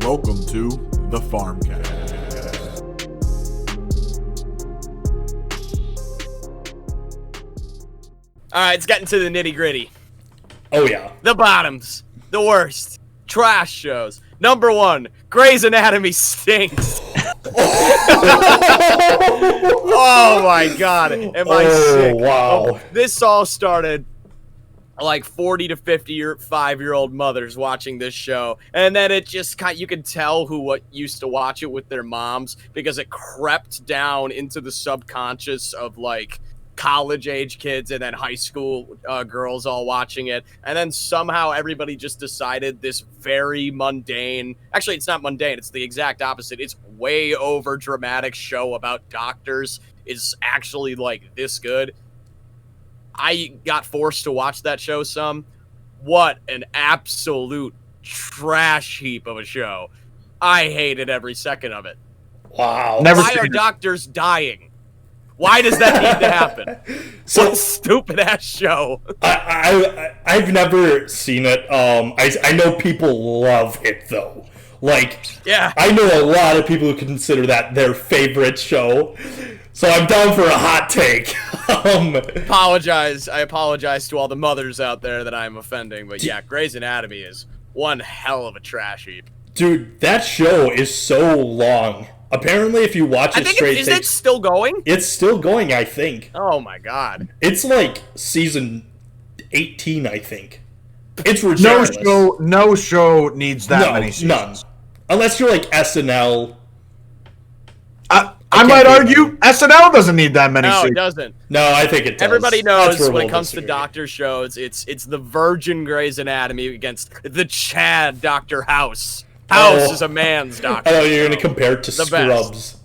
welcome to the Farmcast. All right, it's getting to the nitty-gritty. Oh, yeah. The bottoms. The worst. Trash shows. Number 1, Grey's Anatomy stinks. Oh, my God. Am I sick? Wow. This all started like 40 to 55-year-old mothers watching this show. And then it just you can tell what used to watch it with their moms because it crept down into the subconscious of like college-age kids and then high school girls all watching it. And then somehow everybody just decided this very mundane... Actually, it's not mundane. It's the exact opposite. It's way over dramatic show about doctors is actually like this good. I got forced to watch that show some. What an absolute trash heap of a show. I hated every second of it. Wow. Why are doctors dying? Why does that need to happen? So, what a stupid-ass show. I've never seen it. I know people love it, though. Like, yeah. I know a lot of people who consider that their favorite show. So I'm down for a hot take. I apologize to all the mothers out there that I'm offending, but yeah, Grey's Anatomy is one hell of a trash heap. Dude, that show is so long. Apparently, if you watch it straight... Is it still going? It's still going, I think. Oh my God. It's like season 18, I think. It's ridiculous. No show needs that many seasons. None. Unless you're like SNL... I might argue SNL doesn't need that many. No, it doesn't. No, I think it does. Everybody knows when it comes to doctor shows, it's the virgin Grey's Anatomy against the Chad Dr. House. House is a man's doctor. Oh, you're going to compare it to Scrubs. Best.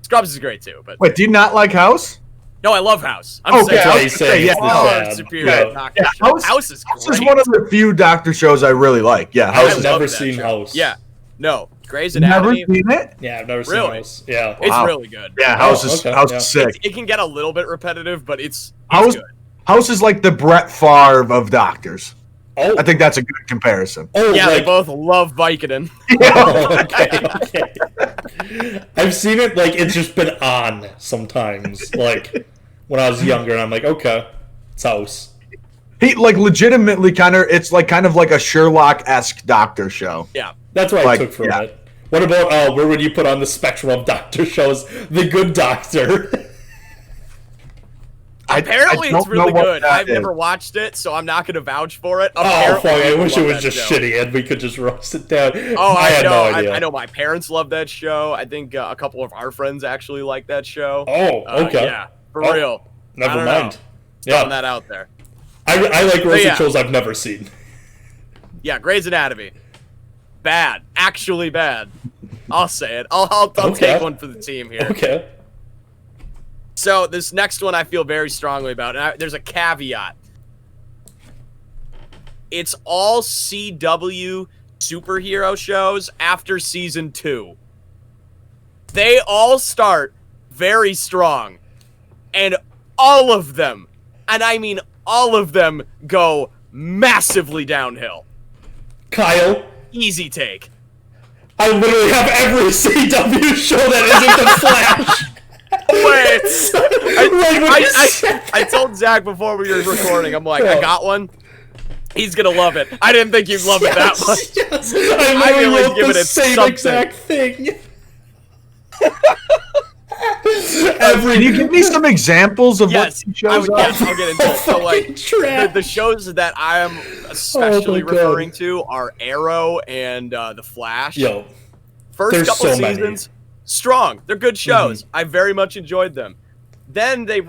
Scrubs is great too, but... Wait, do you not like House? No, I love House. It's superior doctor show. House is great. House is one of the few doctor shows I really like. Yeah, House. I've never seen House. Yeah. No, Grey's Anatomy. Never seen it? Yeah, I've never seen House. Yeah, it's really good. Yeah, House is sick. It can get a little bit repetitive, but it's House. Good. House is like the Brett Favre of doctors. Oh, I think that's a good comparison. Oh, yeah, they both love Vicodin. Okay. I've seen it. Like it's just been on sometimes. Like when I was younger, and I'm like, okay, it's House. He legitimately it's kind of like a Sherlock-esque doctor show. Yeah. That's what I took from it. What about, where would you put on the spectrum of doctor shows? The Good Doctor. Apparently it's really good. I've never watched it, so I'm not going to vouch for it. Oh, fuck, I wish it was just shitty and we could just roast it down. Oh, I had no idea. I know my parents love that show. I think a couple of our friends actually like that show. Oh, okay. Yeah, for real. Never mind. Throwing that out there. I like roasted shows I've never seen. Yeah, Grey's Anatomy. Bad. Actually bad. I'll say it. I'll take one for the team here. Okay. So this next one I feel very strongly about, and there's a caveat. It's all CW superhero shows after season 2. They all start very strong, and all of them, and I mean all of them, go massively downhill. Kyle. Easy take. I literally have every CW show that isn't The Flash. Wait. I told Zach before we were recording, I'm like, I got one. He's going to love it. I didn't think you'd love it that much. Yes. I literally wrote the same exact thing. Can you give me some examples of what shows are? Yes, I'll get into it. So, like, the shows that I am especially referring to are Arrow and The Flash. Yo, first couple seasons, strong. They're good shows. I very much enjoyed them. Then they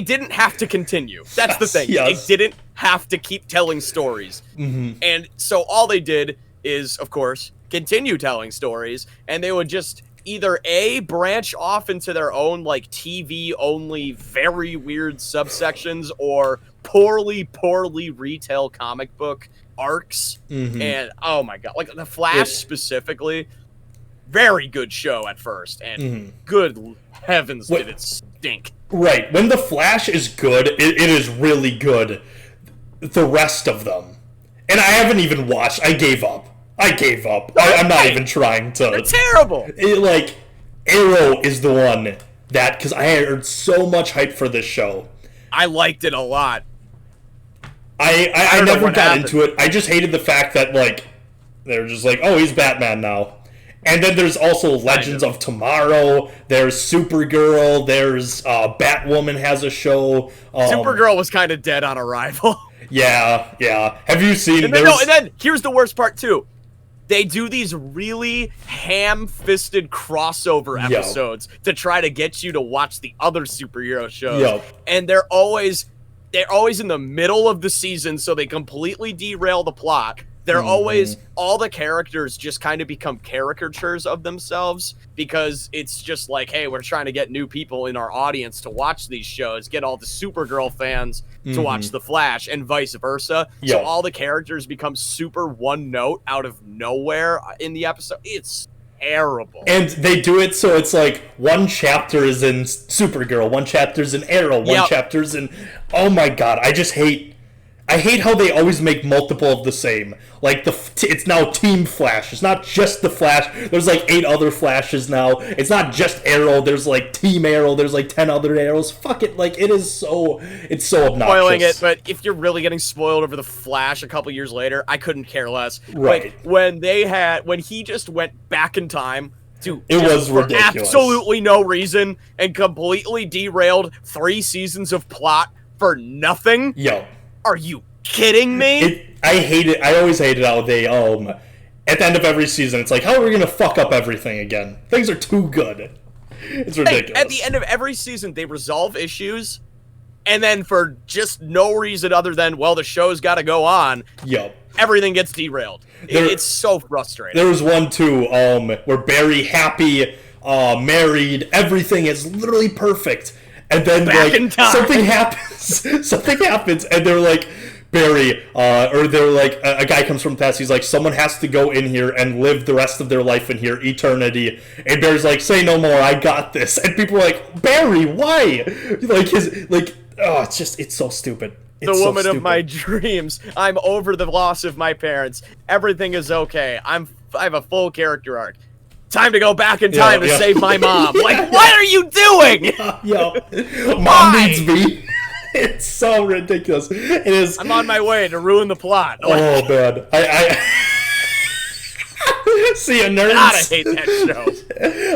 didn't have to continue. That's the thing. Yes. They didn't have to keep telling stories. And so all they did is, of course, continue telling stories, and they would just either A, branch off into their own, like, TV-only, very weird subsections, or poorly retell comic book arcs. And, oh my god, like, The Flash specifically, very good show at first, and good heavens did it stink. Right, when The Flash is good, it is really good. The rest of them. And I haven't even watched, I gave up. I gave up. I'm not even trying to. They're terrible. Like, Arrow is the one that, because I heard so much hype for this show. I liked it a lot. I never got into it. I just hated the fact that, like, they're just like, oh, he's Batman now. And then there's also Legends of Tomorrow. There's Supergirl. There's Batwoman has a show. Supergirl was kind of dead on arrival. Yeah. Have you seen? And then here's the worst part too. They do these really ham-fisted crossover episodes to try to get you to watch the other superhero shows. And they're always in the middle of the season, so they completely derail the plot. They're always, all the characters just kind of become caricatures of themselves because it's just like, hey, we're trying to get new people in our audience to watch these shows, get all the Supergirl fans to watch The Flash, and vice versa. So all the characters become super one note out of nowhere in the episode. It's terrible. And they do it so it's like one chapter is in Supergirl, one chapter's in Arrow, one chapter's in... Oh my god, I hate how they always make multiple of the same. Like, it's now Team Flash. It's not just the Flash. There's like 8 other Flashes now. It's not just Arrow. There's like Team Arrow. There's like 10 other Arrows. Fuck it. Like, it's so obnoxious. Spoiling it, but if you're really getting spoiled over the Flash a couple years later, I couldn't care less. Right. Like, when he just went back in time to it was ridiculous. Absolutely no reason and completely derailed 3 seasons of plot for nothing. Are you kidding me? I hate it. I always hated how they, at the end of every season, it's like, how are we going to fuck up everything again? Things are too good. It's ridiculous. At the end of every season, they resolve issues, and then for just no reason other than, well, the show's got to go on, everything gets derailed. It's so frustrating. There was one, too, where Barry, happy, married, everything is literally perfect. And then, something happens, and they're like, Barry, or they're like, a guy comes from the past, he's like, someone has to go in here and live the rest of their life in here, eternity. And Barry's like, say no more, I got this. And people are like, Barry, why? It's so stupid. The woman of my dreams. I'm over the loss of my parents. Everything is okay. I have a full character arc. Time to go back in time to save my mom. Like, what are you doing? Mom needs me. It's so ridiculous. It is. I'm on my way to ruin the plot. Oh man, I see a nerd. God, I hate that show.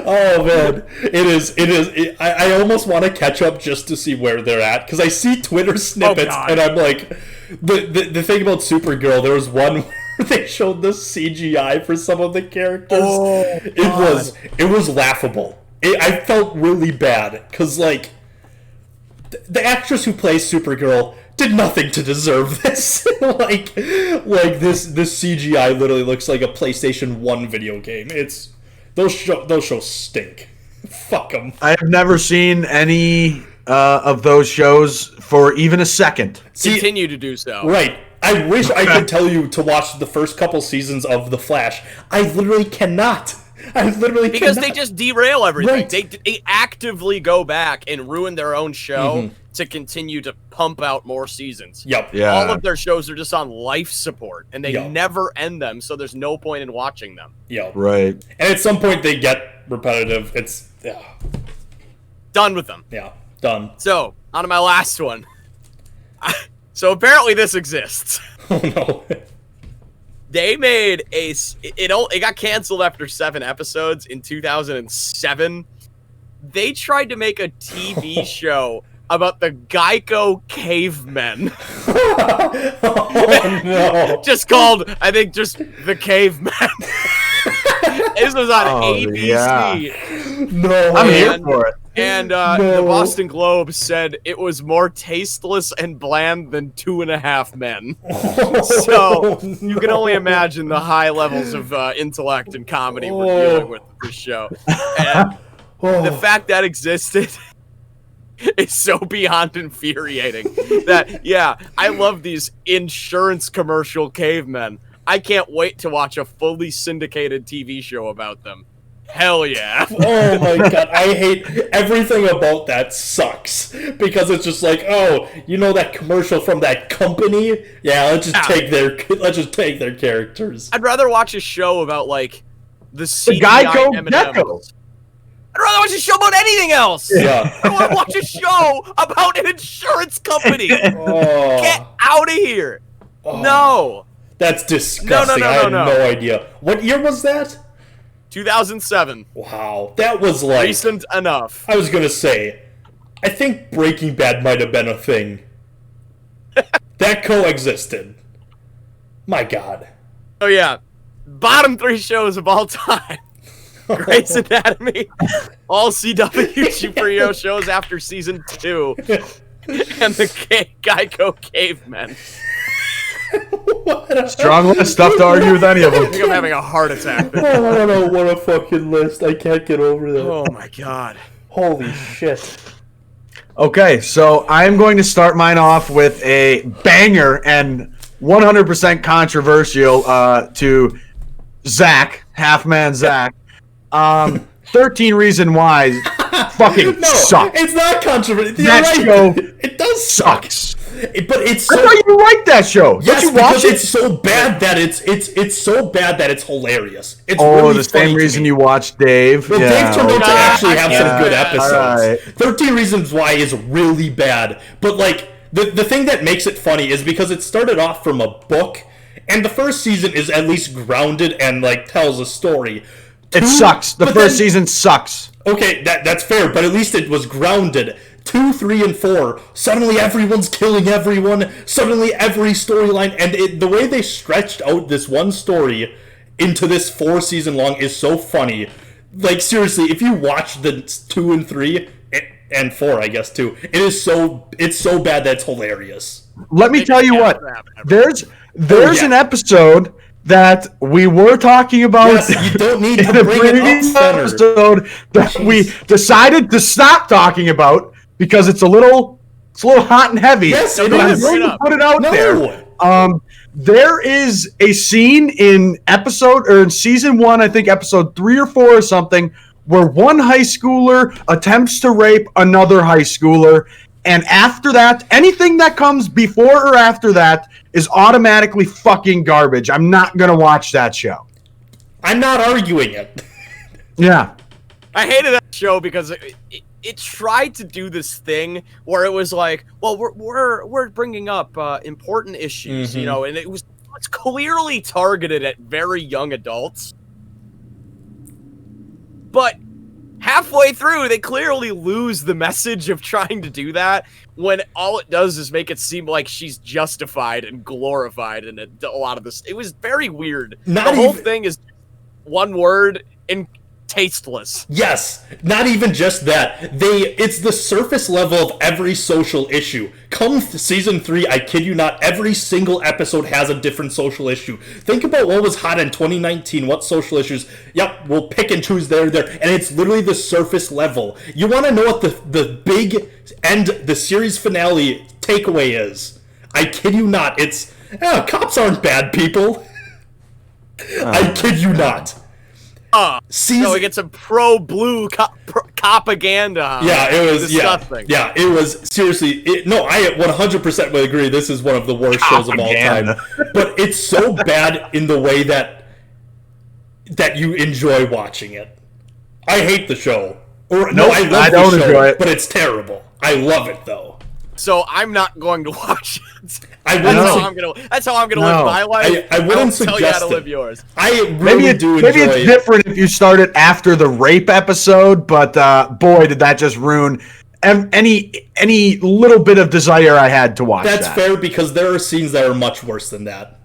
Oh man, it is. I almost want to catch up just to see where they're at because I see Twitter snippets and I'm like, the thing about Supergirl. There was one where they showed the CGI for some of the characters. It was laughable. I felt really bad because like. The actress who plays Supergirl did nothing to deserve this. like this CGI literally looks like a PlayStation 1 video game. It's those shows stink. Fuck them. I have never seen any of those shows for even a second. Continue to do so. Right. I wish I could tell you to watch the first couple seasons of The Flash. I literally cannot. Because they just derail everything. Right. They actively go back and ruin their own show to continue to pump out more seasons. All of their shows are just on life support, and they never end them, so there's no point in watching them. Right. And at some point, they get repetitive. It's done with them. Done. So, on to my last one. So apparently this exists. Oh, no. They made it got canceled after 7 episodes in 2007. They tried to make a TV show about the Geico cavemen. Oh, no. Just called, I think, just The Cavemen. This was on ABC. Yeah. No, I'm here for it. And the Boston Globe said it was more tasteless and bland than 2.5 Men. So you can only imagine the high levels of intellect and comedy we're dealing with this show. And the fact that existed is so beyond infuriating. That, I love these insurance commercial cavemen. I can't wait to watch a fully syndicated TV show about them. Hell yeah. Oh my god, I hate everything about that sucks. Because it's just like, oh, you know that commercial from that company? Yeah, let's just take their characters. I'd rather watch a show about like the Geico M&Ms. Gecko. I'd rather watch a show about anything else. Yeah. I want to watch a show about an insurance company. Oh. Get out of here. Oh. No. That's disgusting. No, I had no. no idea. What year was that? 2007. Wow. That was like... Recent enough. I was gonna say, I think Breaking Bad might have been a thing. That coexisted. My god. Oh yeah. Bottom 3 shows of all time. Grey's Anatomy, all CW superhero shows after season 2, and the Geico Cavemen. Strong list, tough to argue with any of I them. think I'm having a heart attack. Oh, I don't know, what a fucking list. I can't get over that. Oh my god. Holy shit. Okay, so I'm going to start mine off with a banger and 100% controversial to Zach, Half-Man Zach. 13 Reasons Why fucking sucks. It's not controversial. That show it does sucks. But it's I so... thought you liked that show. Yes, Did you watch it? it's so bad that it's so bad that it's hilarious. It's Oh, really the funny same to reason me. you watched Dave. Well, Yeah. Dave turned out to actually have some good episodes. Alright. 13 Reasons Why is really bad. But, like, the thing that makes it funny is because it started off from a book, and the first season is at least grounded and, like, tells a story. It sucks. The first season sucks. Okay, that's fair, but at least it was grounded. 2, 3, and 4, suddenly everyone's killing everyone, suddenly every storyline, and the way they stretched out this one story into this 4-season long is so funny. Like, seriously, if you watch the 2 and 3, and 4, I guess, too, it's so bad that it's hilarious. Let me tell you what. There's an episode that we were talking about. Yes, you don't need to in a bring it previous up, Center. episode that we decided to stop talking about because it's a little hot and heavy. Yes, it but I'm is. going to put it out No. there. There is a scene in season 1, I think episode 3 or 4 or something, where one high schooler attempts to rape another high schooler, and after that, anything that comes before or after that is automatically fucking garbage. I'm not gonna watch that show. I'm not arguing it. Yeah. I hated that show because it tried to do this thing where it was like, well, we're bringing up important issues, you know, and it's clearly targeted at very young adults. But halfway through, they clearly lose the message of trying to do that when all it does is make it seem like she's justified and glorified in a lot of this. It was very weird. The whole thing is one word and tasteless. Yes, not even just that. It's the surface level of every social issue. Come season 3, I kid you not, every single episode has a different social issue. Think about what was hot in 2019, what social issues. Yep, we'll pick and choose there, and it's literally the surface level. You want to know what the big end, the series finale takeaway is? I kid you not, it's, cops aren't bad people. I kid you not. So we get some pro-blue propaganda. Yeah, it was disgusting. Yeah, it was seriously. I 100% would agree. This is one of the worst shows of all time. But it's so bad in the way that you enjoy watching it. I hate the show. I love the show, enjoy it. But it's terrible. I love it though. So I'm not going to watch it. That's how I'm gonna live my life. I wouldn't suggest tell you how to live yours. I really do enjoy it. Maybe it's different if you start it after the rape episode, but boy, did that just ruin any little bit of desire I had to watch. That's fair because there are scenes that are much worse than that.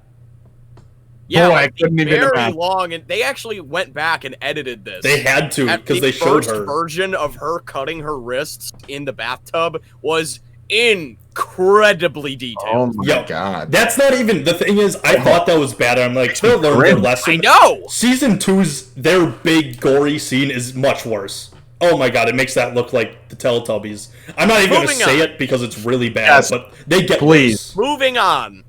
Yeah, I couldn't even very imagine. long, and they actually went back and edited this. They had to because they showed her. The first version of her cutting her wrists in the bathtub was incredibly detailed. Oh my god. That's not even the thing is I thought that was bad. I'm like, they'll learn their lesson. I know. Season 2's their big gory scene is much worse. Oh my god, it makes that look like the Teletubbies. I'm not even going to say it because it's really bad, but they get please. worse. Moving on.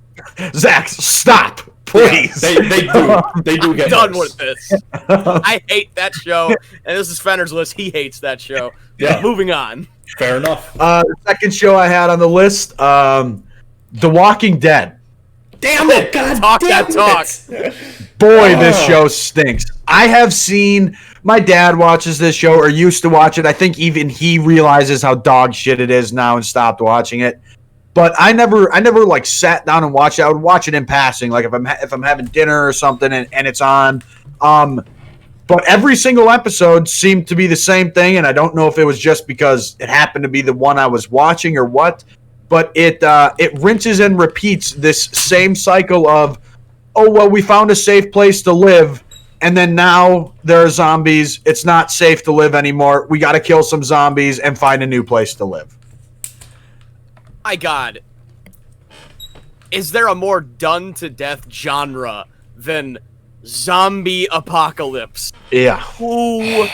Zach, stop. Please. Yeah, they do get Done worse. with this. I hate that show, and this is Fenner's list. He hates that show. Yeah. Moving on. Fair enough. The second show I had on the list, The Walking Dead. Damn it! God Talk damn that talk. it! Boy, this show stinks. I have seen, my dad watches this show or used to watch it. I think even he realizes how dog shit it is now and stopped watching it. But I never like sat down and watched it. I would watch it in passing, like if I'm having dinner or something and it's on. But every single episode seemed to be the same thing, and I don't know if it was just because it happened to be the one I was watching or what. But it rinses and repeats this same cycle of, oh, well, we found a safe place to live, and then now there are zombies. It's not safe to live anymore. We got to kill some zombies and find a new place to live. My God. Is there a more done-to-death genre than zombie apocalypse? Yeah. Who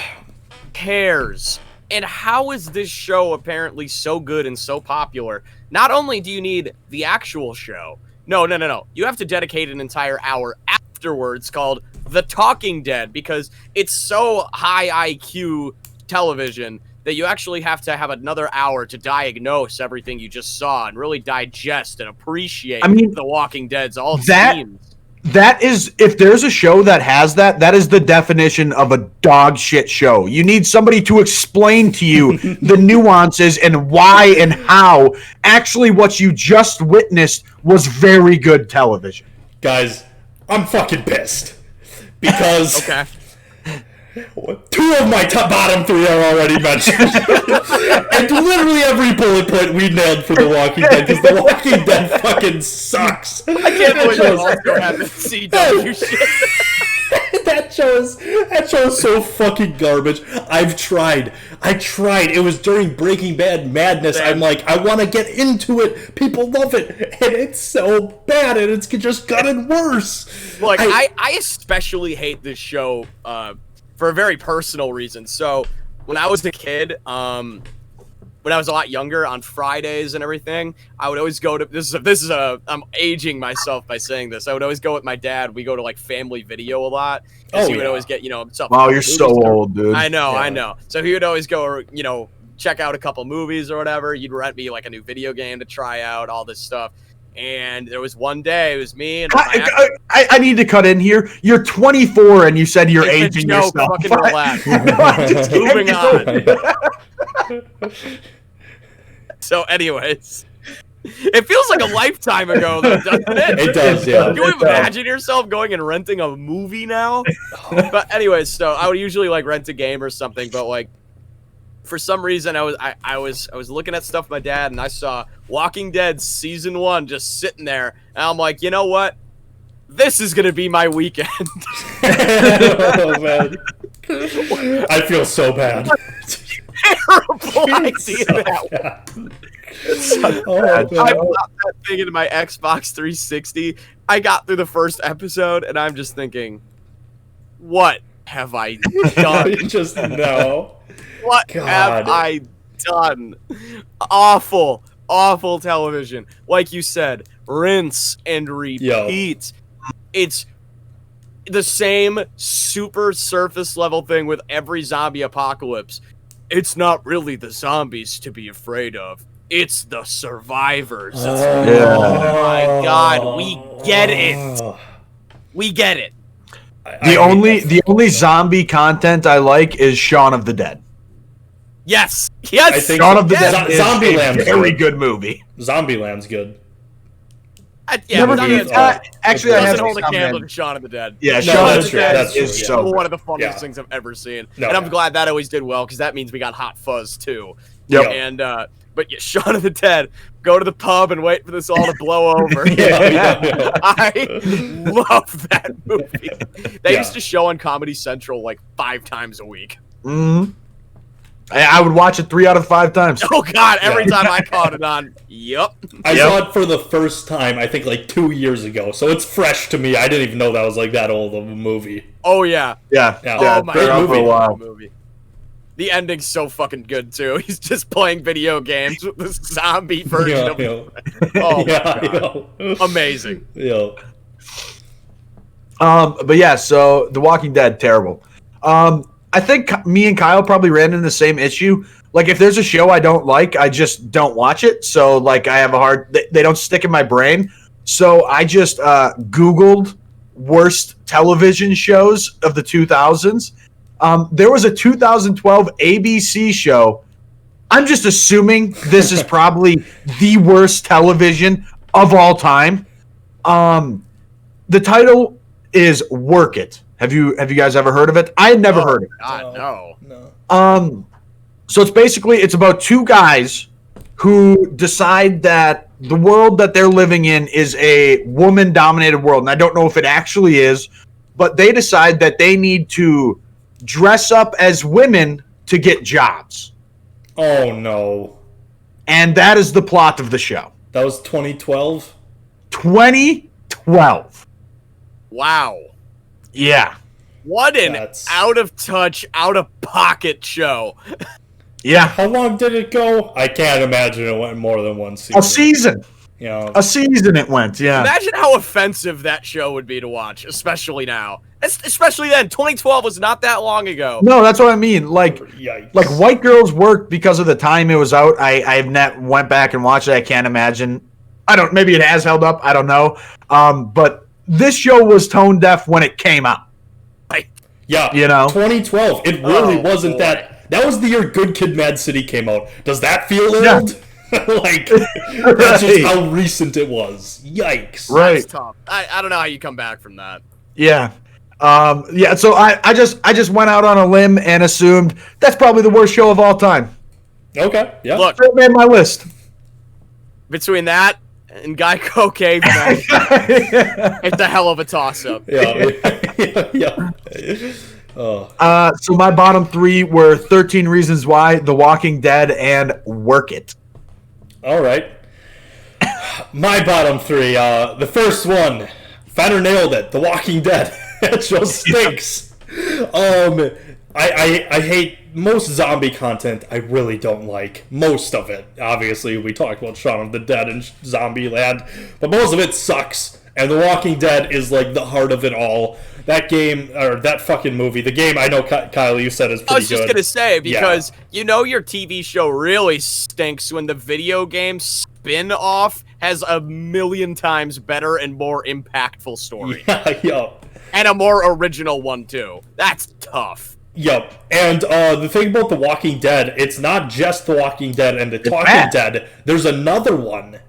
cares? And how is this show apparently so good and so popular? Not only do you need the actual show, no. You have to dedicate an entire hour afterwards called The Talking Dead because it's so high IQ television that you actually have to have another hour to diagnose everything you just saw and really digest and appreciate The Walking Dead's all themes. That is, if there's a show that has that, that is the definition of a dog shit show. You need somebody to explain to you the nuances and why and how actually what you just witnessed was very good television. Guys, I'm fucking pissed. Because Okay. 2 of my bottom 3 are already mentioned. And literally every bullet point we nailed for The Walking Dead, because The Walking Dead fucking sucks. I can't believe you also have the CW shit. That show is so fucking garbage. I tried. It was during Breaking Bad madness. I'm like, I want to get into it. People love it. And it's so bad, and it's just gotten worse. Like, I especially hate this show for a very personal reason. So, when I was a kid, when I was a lot younger, on Fridays and everything, I would always go to I'm aging myself by saying this. I would always go with my dad. We go to like Family Video a lot. He would always get, stuff. Wow, you're so old, dude. I know. So he would always go, check out a couple movies or whatever. You'd rent me like a new video game to try out, all this stuff. And there was one day, it was me and I need to cut in here. You're 24 and you said you're aging yourself. Fucking relax. Moving on. So, anyways, it feels like a lifetime ago, though, doesn't it? It does, yeah. Can you imagine yourself going and renting a movie now? But anyways, so I would usually like rent a game or something, but like for some reason I was looking at stuff with my dad and I saw Walking Dead season 1 just sitting there, and I'm like, you know what? This is gonna be my weekend. Oh man, I feel so bad. Terrible idea that one. I bought that thing into my Xbox 360. I got through the first episode, and I'm just thinking, what have I done? You just know. What have I done? Awful television. Like you said, rinse and repeat. Yo. It's the same super surface level thing with every zombie apocalypse. It's not really the zombies to be afraid of. It's the survivors. Oh my God, we get it. We get it. The only zombie content I like is Shaun of the Dead. Yes. I think Shaun of the Dead is a very good movie. Zombieland's good. Actually, I haven't hold a candle to Shaun of the Dead. Yeah, Shaun of the Dead is so one of the funniest things I've ever seen, and I'm glad that always did well because that means we got Hot Fuzz too. Yep. And but yeah, Shaun of the Dead, go to the pub and wait for this all to blow over. I love that movie. They used to show on Comedy Central like 5 times a week. Mm-hmm. I would watch it 3 out of 5 times. Oh God! Every time I caught it on, I saw it for the first time. I think like 2 years ago, so it's fresh to me. I didn't even know that was like that old of a movie. Oh yeah. Oh my God, movie. The ending's so fucking good too. He's just playing video games with this zombie version of it. Oh my God. Amazing. Yeah. But yeah, so The Walking Dead, terrible. I think me and Kyle probably ran into the same issue. Like, if there's a show I don't like, I just don't watch it. So, like, I have a hard... They don't stick in my brain. So, I just Googled worst television shows of the 2000s. There was a 2012 ABC show. I'm just assuming this is probably the worst television of all time. The title is Work It. Have you guys ever heard of it? I had never heard of it. God, No. So it's about two guys who decide that the world that they're living in is a woman-dominated world. And I don't know if it actually is, but they decide that they need to dress up as women to get jobs. Oh, no. And that is the plot of the show. That was 2012? 2012. Wow. Yeah. What an out-of-touch, out-of-pocket show. Yeah. How long did it go? I can't imagine it went more than one season. A season. You know, A season it went, yeah. Imagine how offensive that show would be to watch, especially now. Especially then. 2012 was not that long ago. No, that's what I mean. Like yikes. White Girls worked because of the time it was out. I've went back and watched it. I can't imagine. Maybe it has held up. I don't know. But this show was tone deaf when it came out. Yeah, you know, 2012. It really wasn't that. That was the year Good Kid, Mad City came out. Does that feel old? Like, that's just how recent it was. Yikes. Right. That's tough. I don't know how you come back from that. Yeah. So I just went out on a limb and assumed that's probably the worst show of all time. Okay. Yeah. Look, it made my list. Between that and Geico Caveman, it's a hell of a toss-up. Yeah. So my bottom three were 13 Reasons Why, The Walking Dead, and Work It. All right. My bottom three. The first one, Fatter nailed it. The Walking Dead. That show stinks. I hate most zombie content. I really don't like most of it. Obviously, we talked about Shaun of the Dead and Zombie Land, but most of it sucks. And The Walking Dead is like the heart of it all. That game, or that fucking movie, the game, I know, Kyle, you said is pretty good. I was just going to say, because you know your TV show really stinks when the video game spin-off has a million times better and more impactful story. Yeah. And a more original one, too. That's tough. Yep. And the thing about The Walking Dead, it's not just The Walking Dead and The Talking Dead. There's another one.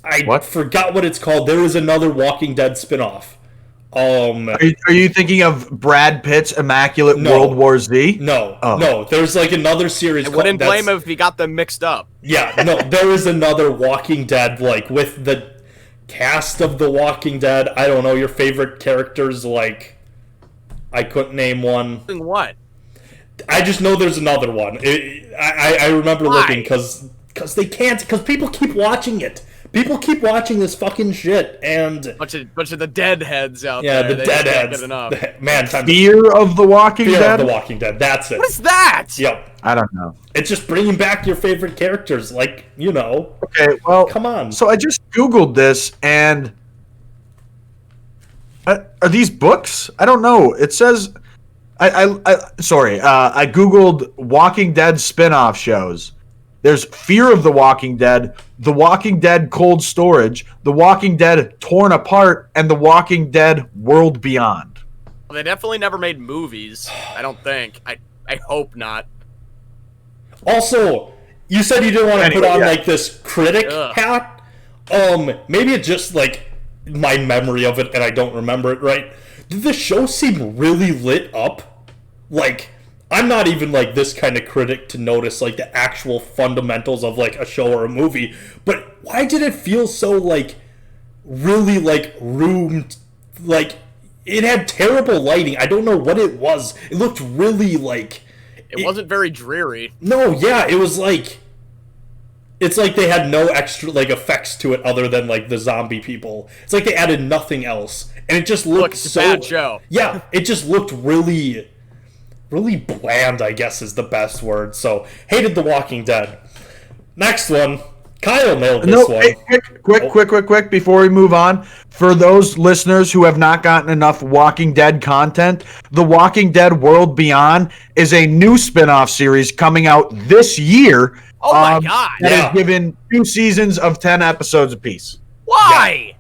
I forgot what it's called. There is another Walking Dead spinoff. Are you thinking of Brad Pitt's Immaculate World War Z? No. No. There's like another series. I wouldn't blame him if he got them mixed up. Yeah. No. There is another Walking Dead, like with the cast of The Walking Dead. I don't know your favorite characters. Like, I couldn't name one. What? I just know there's another one. I remember looking because they can't, because people keep watching it. People keep watching this fucking shit, and bunch of the deadheads out there. Yeah, the deadheads. Man, Fear of the Walking Dead. Fear of the Walking Dead. That's it. What is that? Yep. I don't know. It's just bringing back your favorite characters, like, you know. Okay, well, come on. So I just Googled this, and are these books? I don't know. It says, I Googled Walking Dead spin-off shows. There's Fear of the Walking Dead, The Walking Dead Cold Storage, The Walking Dead Torn Apart, and The Walking Dead World Beyond. Well, they definitely never made movies, I don't think. I hope not. Also, you said you didn't want to put on like this critic hat. Maybe it's just like my memory of it and I don't remember it right. Did the show seem really lit up? Like, I'm not even like this kind of critic to notice like the actual fundamentals of like a show or a movie, but why did it feel so like really like roomed? Like, it had terrible lighting. I don't know what it was. It looked really like it wasn't very dreary. No, yeah, it was like, it's like they had no extra like effects to it other than like the zombie people. It's like they added nothing else, and it just looked it's a bad show. Yeah, it just looked really bland, I guess is the best word. So, hated The Walking Dead. Next one, Kyle nailed this one. Hey, quick, before we move on. For those listeners who have not gotten enough Walking Dead content, The Walking Dead World Beyond is a new spin-off series coming out this year. Oh my God. That is given 2 seasons of 10 episodes apiece. Why? Yeah.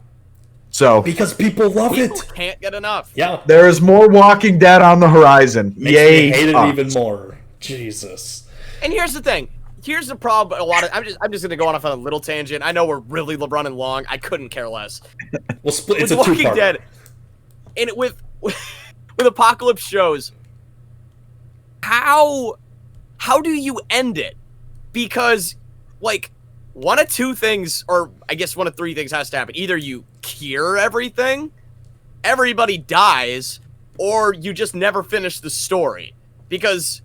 So because people love People it. can't get enough. Yeah. There is more Walking Dead on the horizon. Makes Yay. me hate it even more. Jesus. And here's the thing. Here's the problem. I'm just gonna go off on a little tangent. I know we're really running long. I couldn't care less. We'll split. It's with a Walking two-parter. Dead, and with apocalypse shows, how do you end it? Because like one of 2 things, or I guess one of 3 things has to happen. Either you cure everything, everybody dies, or you just never finish the story. Because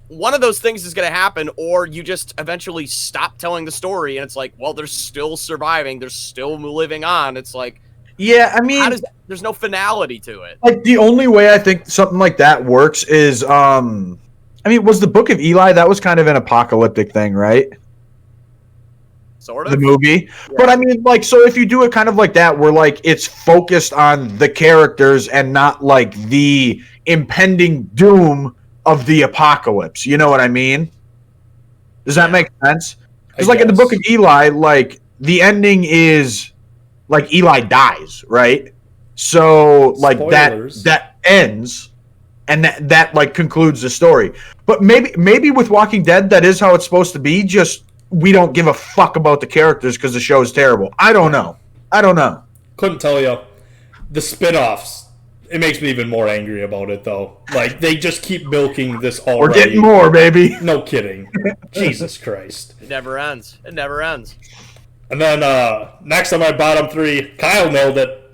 one of those things is going to happen, or you just eventually stop telling the story, and it's like, well, they're still surviving, they're still living on. It's like, yeah, I mean, there's no finality to it. Like the only way I think something like that works is, I mean, was the Book of Eli, that was kind of an apocalyptic thing, right? Sort of. The movie. Yeah. But I mean, like, so if you do it kind of like that, where like it's focused on the characters and not like the impending doom of the apocalypse. You know what I mean? Does that make sense? Because like in the Book of Eli, like the ending is like Eli dies, right? So like that ends, and that like concludes the story. But maybe with Walking Dead, that is how it's supposed to be. Just we don't give a fuck about the characters because the show is terrible. I don't know. Couldn't tell you. The spinoffs. It makes me even more angry about it, though. Like, they just keep milking this already. We're getting more, baby. No kidding. Jesus Christ. It never ends. It never ends. And then, next on my bottom 3, Kyle nailed it.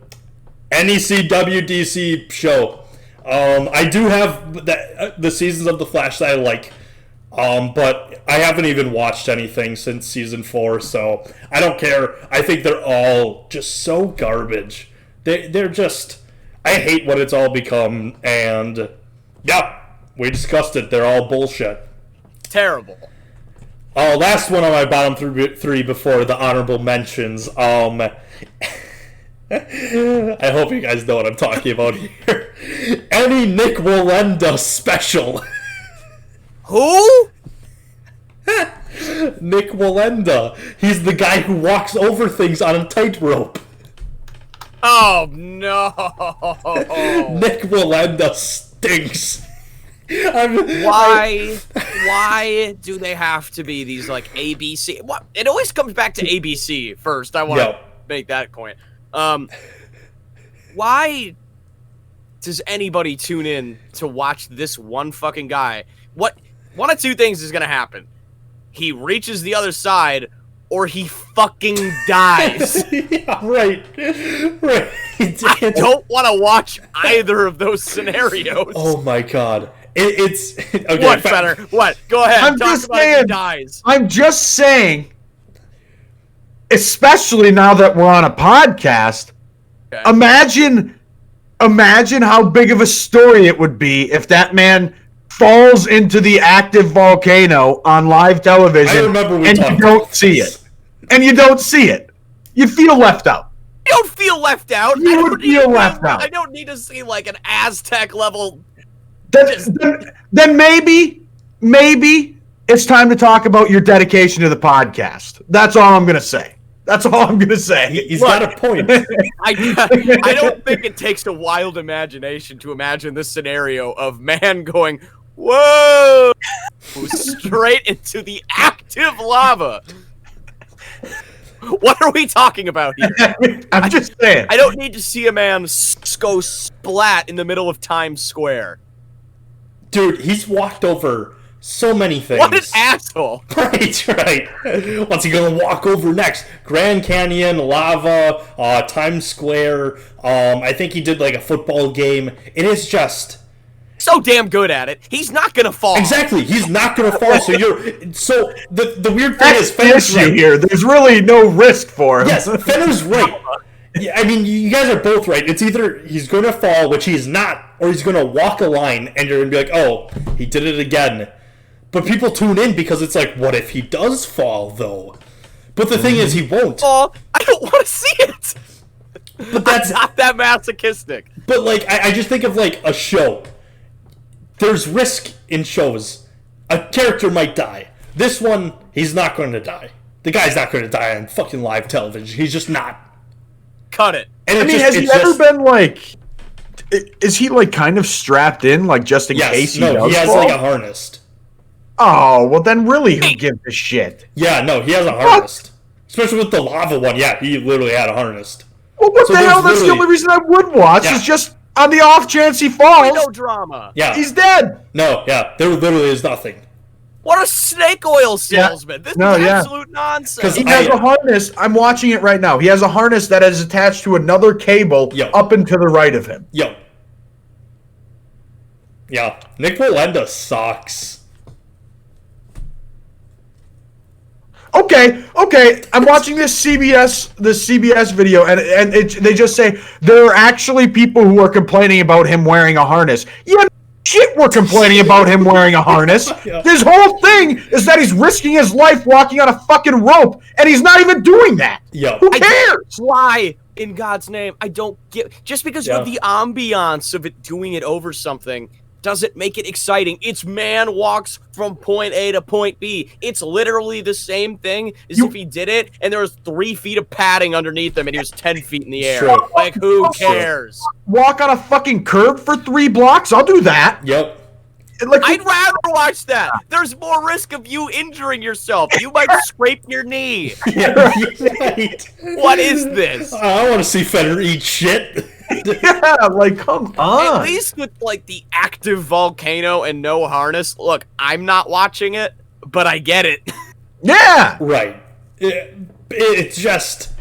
NEC WDC show. I do have the seasons of The Flash that I like. But I haven't even watched anything since season 4, so I don't care. I think they're all just so garbage. They're just... I hate what it's all become, and yeah, we discussed it. They're all bullshit. Terrible. Last one on my bottom 3 before the honorable mentions. I hope you guys know what I'm talking about here. Any Nick Wallenda special. Who? Nick Wallenda. He's the guy who walks over things on a tightrope. Oh, no. Nick Wallenda stinks. Why do they have to be these, like, ABC? What? It always comes back to ABC first. I want to make that point. Why does anybody tune in to watch this one fucking guy? One of 2 things is going to happen. He reaches the other side, or he fucking dies. Yeah, right. I don't want to watch either of those scenarios. Oh my god. It's okay. What better? What? Go ahead. Talk about if he dies. I'm just saying, especially now that we're on a podcast, imagine how big of a story it would be if that man falls into the active volcano on live television and you don't see it. And you don't see it. You feel left out. You don't feel left out. You would feel left out. I don't need to see like an Aztec level. Then maybe it's time to talk about your dedication to the podcast. That's all I'm going to say. He's got a point. I don't think it takes a wild imagination to imagine this scenario of man going, whoa, straight into the active lava. What are we talking about here? I'm just saying. I don't need to see a man go splat in the middle of Times Square. Dude, he's walked over so many things. What an asshole. Right. What's he gonna walk over next? Grand Canyon, lava, Times Square. I think he did like a football game. It is just... so damn good at it. He's not gonna fall. Exactly. He's not gonna fall. So the weird thing is Fenner's right here. There's really no risk for him. Yes, Fenner's right. Yeah, I mean, you guys are both right. It's either he's gonna fall, which he's not, or he's gonna walk a line, and you're gonna be like, oh, he did it again. But people tune in because it's like, what if he does fall, though? But the thing is, he won't. Oh, I don't want to see it. But that's I'm not that masochistic. But, like, I just think of, like, a show. There's risk in shows. A character might die. This one, he's not going to die. The guy's not going to die on fucking live television. He's just not. Cut it. And I mean, has he ever been, like... Is he, like, kind of strapped in, like, just in case he does he has, fall? like, a harness. Oh, well, then really, who gives a shit? Yeah, no, he has a harness. Especially with the lava one. Yeah, he literally had a harness. Well, what the hell? That's the only reason I would watch is just on the off chance he falls. No drama. Yeah. He's dead. No, yeah, there literally is nothing. What a snake oil salesman. This is absolute nonsense. He has a harness. I'm watching it right now. He has a harness that is attached to another cable up and to the right of him. Yo. Yeah, Nick Wallenda sucks. Okay. I'm watching this CBS video, and they just say there are actually people who are complaining about him wearing a harness. Yeah, shit, we're complaining about him wearing a harness. Yeah. His whole thing is that he's risking his life walking on a fucking rope, and he's not even doing that. Yo. Who cares? Why, in God's name? I don't get... Just because of the ambiance of it doing it over something doesn't make it exciting. It's man walks from point A to point B. It's literally the same thing as if he did it and there was 3 feet of padding underneath him and he was 10 feet in the air. Sure. Like, who cares? Walk on a fucking curb for 3 blocks? I'll do that. Yep. Like, I'd rather watch that. There's more risk of you injuring yourself. You might scrape your knee. Yeah, right. What is this? I want to see Federer eat shit. yeah, like, come on. At least with, like, the active volcano and no harness. Look, I'm not watching it, but I get it. Yeah. Right. It's just...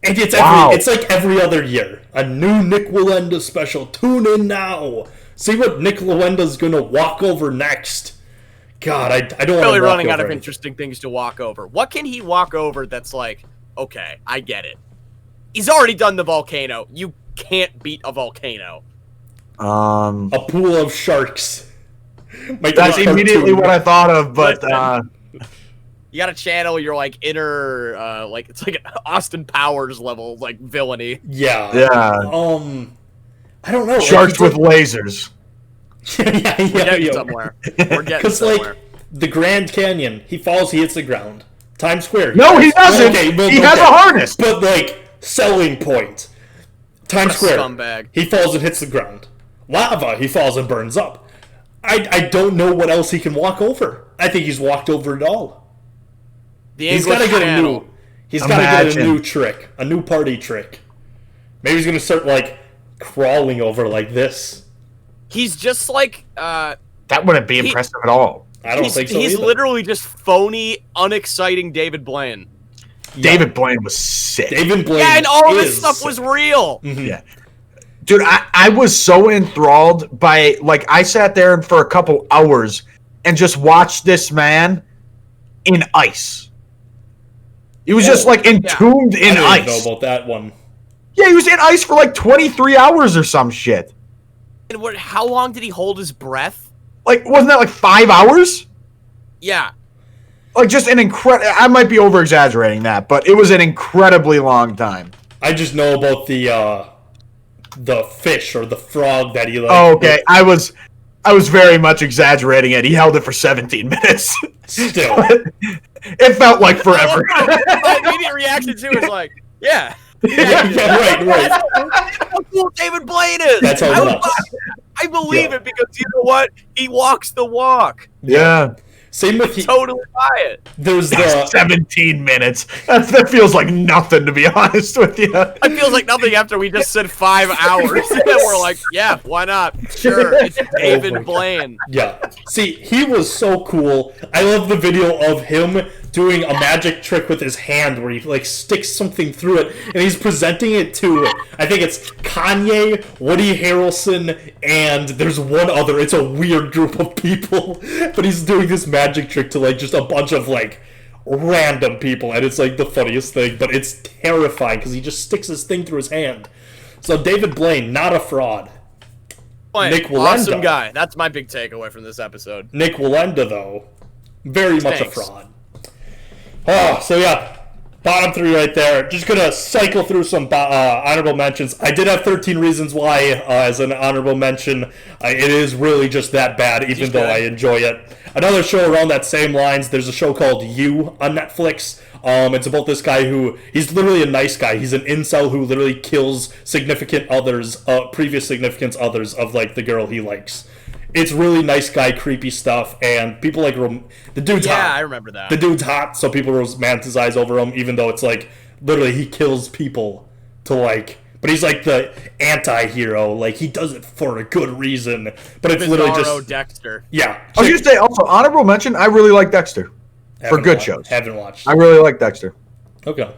It's like every other year. A new Nick Wallenda special. Tune in now. See what Nick Wallenda's going to walk over next. God, I don't want to Really walk running out over of anything. interesting things to walk over. What can he walk over that's like, okay, I get it. He's already done the volcano. You can't beat a volcano. A pool of sharks. That's immediately what I thought of, but you gotta channel your like inner like it's like an Austin Powers level like villainy. Yeah. I don't know. Sharks with lasers. We're getting somewhere. We're getting somewhere. Like the Grand Canyon, he falls, he hits the ground. Times Square. No, he doesn't. He has a harness. But like selling point. Times Square. Scumbag. He falls and hits the ground. Lava, he falls and burns up. I don't know what else he can walk over. I think he's walked over it all. He's got to get a new. He's got to get a new trick, a new party trick. Maybe he's gonna start like crawling over like this. He's just like that wouldn't be impressive at all. I don't think so. He's either. literally just phony, unexciting David Blaine. David Blaine was sick. David Blaine. Yeah, and all this stuff was real. Mm-hmm. Yeah. Dude, I was so enthralled by, like, I sat there for a couple hours and just watched this man in ice. He was just, like, entombed in I ice. didn't know about that one. Yeah, he was in ice for, like, 23 hours or some shit. And how long did he hold his breath? Like, wasn't that, like, 5 hours? Yeah. Like, just an I might be over-exaggerating that, but it was an incredibly long time. I just know about the fish or the frog that he like. Oh, okay. I was very much exaggerating it. He held it for 17 minutes. Still. It felt like forever. My immediate reaction to it was like, yeah. Right. How cool David Blaine is. That's how I believe it because you know what? He walks the walk. Yeah. Same with Totally buy it. There's the 17 minutes. That feels like nothing, to be honest with you. It feels like nothing after we just said 5 hours. And we're like, yeah, why not? Sure, it's David Blaine. Yeah. See, he was so cool. I love the video of him doing a magic trick with his hand where he like sticks something through it and he's presenting it to, I think it's Kanye, Woody Harrelson, and there's one other. It's a weird group of people. But he's doing this magic trick to like just a bunch of like random people and it's like the funniest thing, but it's terrifying because he just sticks his thing through his hand. So David Blaine, not a fraud. point. Nick Wallenda. Awesome guy. That's my big takeaway from this episode. Nick Wallenda, though, very much a fraud. Oh, so yeah. Bottom 3 right there. Just going to cycle through some honorable mentions. I did have 13 Reasons Why as an honorable mention. It is really just that bad, even though I enjoy it. Another show around that same lines, there's a show called You on Netflix. It's about this guy he's literally a nice guy. He's an incel who literally kills significant others, previous significant others of, like, the girl he likes. It's really nice guy, creepy stuff, and people like the dude's hot. Yeah, I remember that. The dude's hot, so people romanticize over him, even though it's like literally he kills people to like. But he's like the anti-hero. Like he does it for a good reason. But it's literally just Dexter. Yeah. I was gonna say also honorable mention. I really like Dexter for good shows. Haven't watched. I really like Dexter. Okay.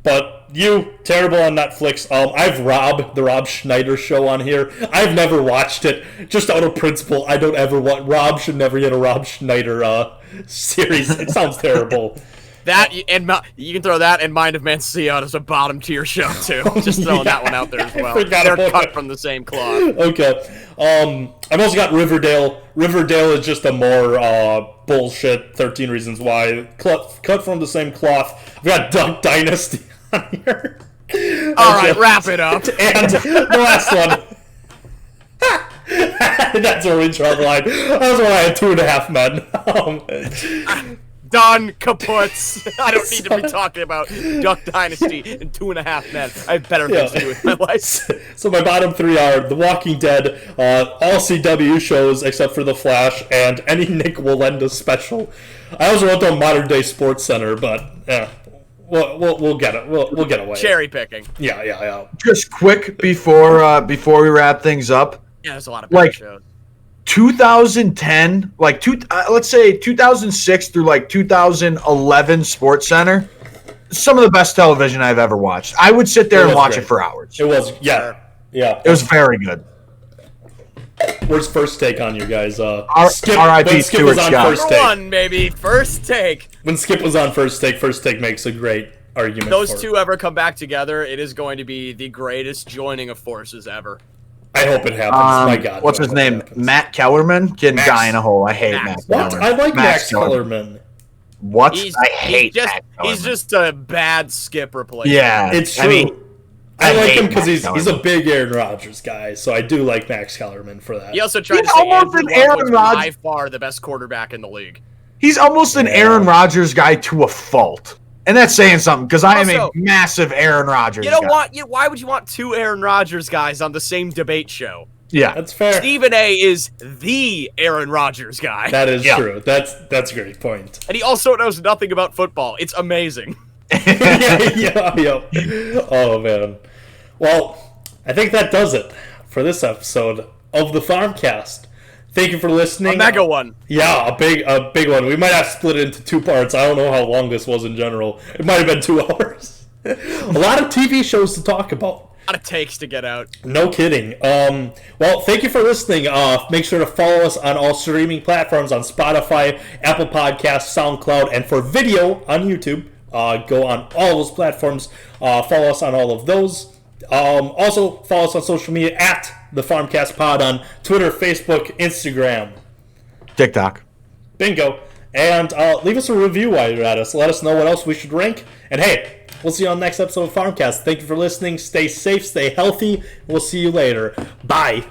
But You, terrible on Netflix. I've the Rob Schneider show on here. I've never watched it. Just out of principle, I don't ever want. Rob should never get a Rob Schneider series. It sounds terrible. That and you can throw that and Mind of Mancillon as a bottom tier show too. Just throwing that one out there as well. They're cut from the same cloth. Okay. I've also got Riverdale. Riverdale is just a more bullshit 13 Reasons Why. Cut from the same cloth. I've got Duck Dynasty on here. All right, wrap it up. And the last one. That's where we draw the line. That's why I had 2.5 Men. Done, kaputs. I don't need to be talking about Duck Dynasty and 2.5 Men. I have better things to do with my life. So my bottom 3 are The Walking Dead, all CW shows except for The Flash, and any Nick Wallenda special. I also wrote down Modern Day Sports Center, but we'll get it. We'll get away. Cherry picking. Yeah. Just quick before we wrap things up. Yeah, there's a lot of bad shows. 2010, let's say 2006 through 2011 Sports Center, some of the best television I've ever watched. I would sit there and watch it for hours. It was, yeah. It was very good. Where's First Take on you guys? Skip was on First Take. One, baby. First Take. When Skip was on First Take makes a great argument. Those two ever come back together, it is going to be the greatest joining of forces ever. I hope it happens. My God. What's his name? Happens. Matt Kellerman? Can die in a hole. I hate Matt Kellerman. I like Max Kellerman. What? I hate Matt Kellerman. He's just a bad Skip replacement. Yeah. It's true. I like him because he's a big Aaron Rodgers guy, so I do like Max Kellerman for that. He also tried to say Andrew Luck was by far the best quarterback in the league. He's almost an Aaron Rodgers guy to a fault. And that's saying something, because I am a massive Aaron Rodgers guy. You know what? Why would you want two Aaron Rodgers guys on the same debate show? Yeah. That's fair. Stephen A. is the Aaron Rodgers guy. That is true. That's a great point. And he also knows nothing about football. It's amazing. yeah. Oh, man. Well, I think that does it for this episode of the Farmcast. Thank you for listening. A mega one. Yeah, a big one. We might have to split it into 2 parts. I don't know how long this was in general. It might have been 2 hours. A lot of TV shows to talk about. A lot of takes to get out. No kidding. Well, thank you for listening. Make sure to follow us on all streaming platforms on Spotify, Apple Podcasts, SoundCloud, and for video on YouTube. Go on all those platforms. Follow us on all of those. Also, follow us on social media at The Farmcast Pod on Twitter, Facebook, Instagram. TikTok. Bingo. And leave us a review while you're at us. Let us know what else we should rank. And hey, we'll see you on the next episode of Farmcast. Thank you for listening. Stay safe, stay healthy. We'll see you later. Bye.